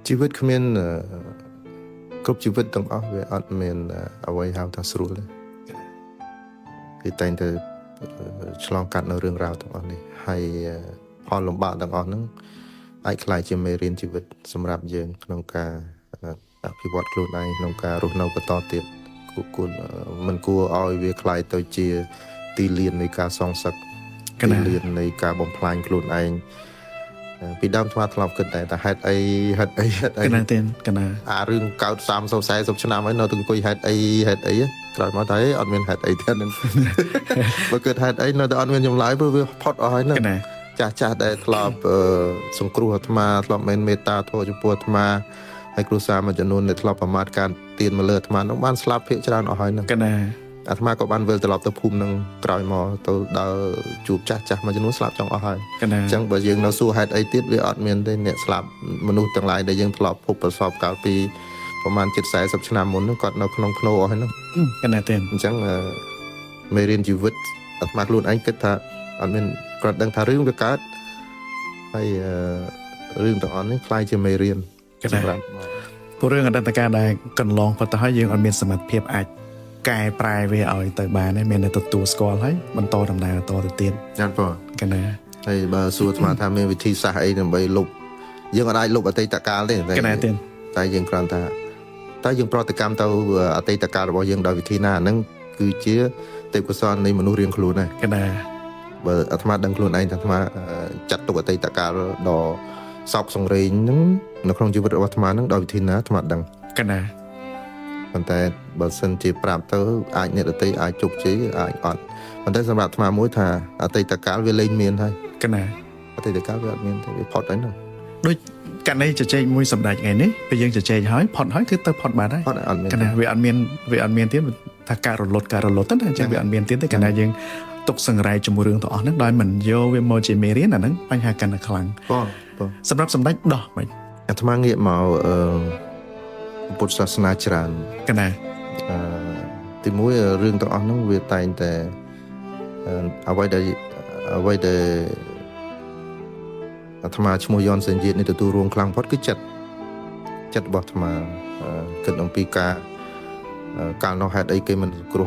ជីវិតគ្មានគ្រប់ជីវិតទាំងអស់វាអត់មានអ្វីហៅថាស្រួលទេគឺតែងតែឆ្លងកាត់នៅរឿងរ៉ាវទាំងអស់នេះហើយផលលំបាកទាំងអស់ហ្នឹងអាចក្លាយជាមេរៀនជីវិតសម្រាប់យើងក្នុងការអភិវឌ្ឍខ្លួនឯងក្នុងការរស់នៅបន្តទៀតគួរមិនគួរឲ្យវាក្លាយទៅជាទីលាននៃការសងសឹកទីលាននៃការបំផ្លាញខ្លួនឯងពីដើមធ្លាប់គិតតែហេតុអីកណាទេកណាអារឿងកើត30 40ឆ្នាំហើយនៅទៅអង្គុយហេតុអីក្រោយមកតែអត់មានហេតុអីទេនឹងបើគិតហេតុអីនៅតែអត់មានចម្លើយព្រោះវាផុតអស់ហើយហ្នឹងចាស់ដែលធ្លាប់សង្គ្រោះអាត្មាធ្លាប់មានមេត្តាធម៌ចំពោះអាត្មាហើយគ្រួសារមួយចំនួនដែលធ្លាប់ប្រមាថការទៀនមកលើអាត្មានោះបានស្លាប់ភាគច្រើនអស់ហើយហ្នឹងកណាអាត្មាក៏បានវិលត្រឡប់ទៅភូមិនឹងក្រោយមកទៅដើរជួបចាស់មួយចំនួនស្លាប់ចង់អស់ហើយអញ្ចឹងបើយើងនៅសួរហេតុអីទៀតវាអត់មានទេអ្នកស្លាប់មនុស្សទាំងឡាយដែលយើងធ្លាប់ភពប្រសពកាលពីប្រហែលជិត40ឆ្នាំមុនហ្នឹងគាត់នៅក្នុងភ្នោអស់ហើយហ្នឹងកណាទេអញ្ចឹងមេរៀនជីវិតអាត្មាខ្លួនឯងគិតថាអត់មានគាត់ដឹងថារឿងវាកើតហើយរឿងទាំងអស់នេះខ្លាយជាមេរៀនសម្រាប់ព្រោះរឿងអតីតកាលដែលកន្លងប៉ុន្តែហើយយើងអត់មានសមត្ថភាពអាចកែប្រែវាឲ្យទៅបានទេមានតែទទួលស្គាល់ហើយបន្តដំណើរតទៅទៀតចា៎បងកណាហើយបើសួរអាត្មាថាមានវិធីសាស្ត្រអីដើម្បីលុបយើងអាចលុបអតីតកាលទេកណាទេតែយើងគ្រាន់តែយើងប្រតិកម្មទៅអតីតកាលរបស់យើងដោយវិធីណាហ្នឹងគឺជាទេពកោសល្យនៃមនុស្សរៀងខ្លួនដែរកណាបើអាត្មាដឹងខ្លួនឯងថាអាត្មាចាត់ទុកអតីតកាលដ៏សោកសង្រេងហ្នឹងនៅក្នុងជីវិតរបស់អាត្មាហ្នឹងដោយវិធីណាអាត្មាដឹងកណាប៉ុន្តែបើសិនជាប្រាប់ទៅអាចអ្នកដទៃអាចជោគជ័យអាចអត់ប៉ុន្តែសម្រាប់អាត្មាមួយថាអតីតកាលវាលែងមានហើយកណាអតីតកាលវាអត់មានទេវាផុតហើយហ្នឹងដូចករណីជជែកមួយសម្ដេចថ្ងៃនេះពេលយើងជជែកហើយផុតហើយគឺទៅផុតបាត់ហើយកណាវាអត់មានទៀតថាការរលត់ទៅអញ្ចឹងវាអត់មានទៀតទេកណាយើងទុកសង្រៃជាមួយរឿងទាំងអស់ហ្នឹងដោយមិនយកវាមកជាមេរៀនអាហ្នឹងបញ្ហាកាន់តែខ្លាំងបងសម្រាប់សម្ដេចដោះមិនអាត្មាងាកមកពុទ្ធសាសនាច្រើនកណាទីមួយរឿងទាំងអស់ហ្នឹងវាតែងតែអ្វីដែលអាត្មាឈ្មោះយនសេនជាតិនេះទទួលរួមខ្លាំងផុតគឺចិត្តរបស់អាត្មាគិតអំពីការកាលនោះហេតុអីគេមិនគ្រោះ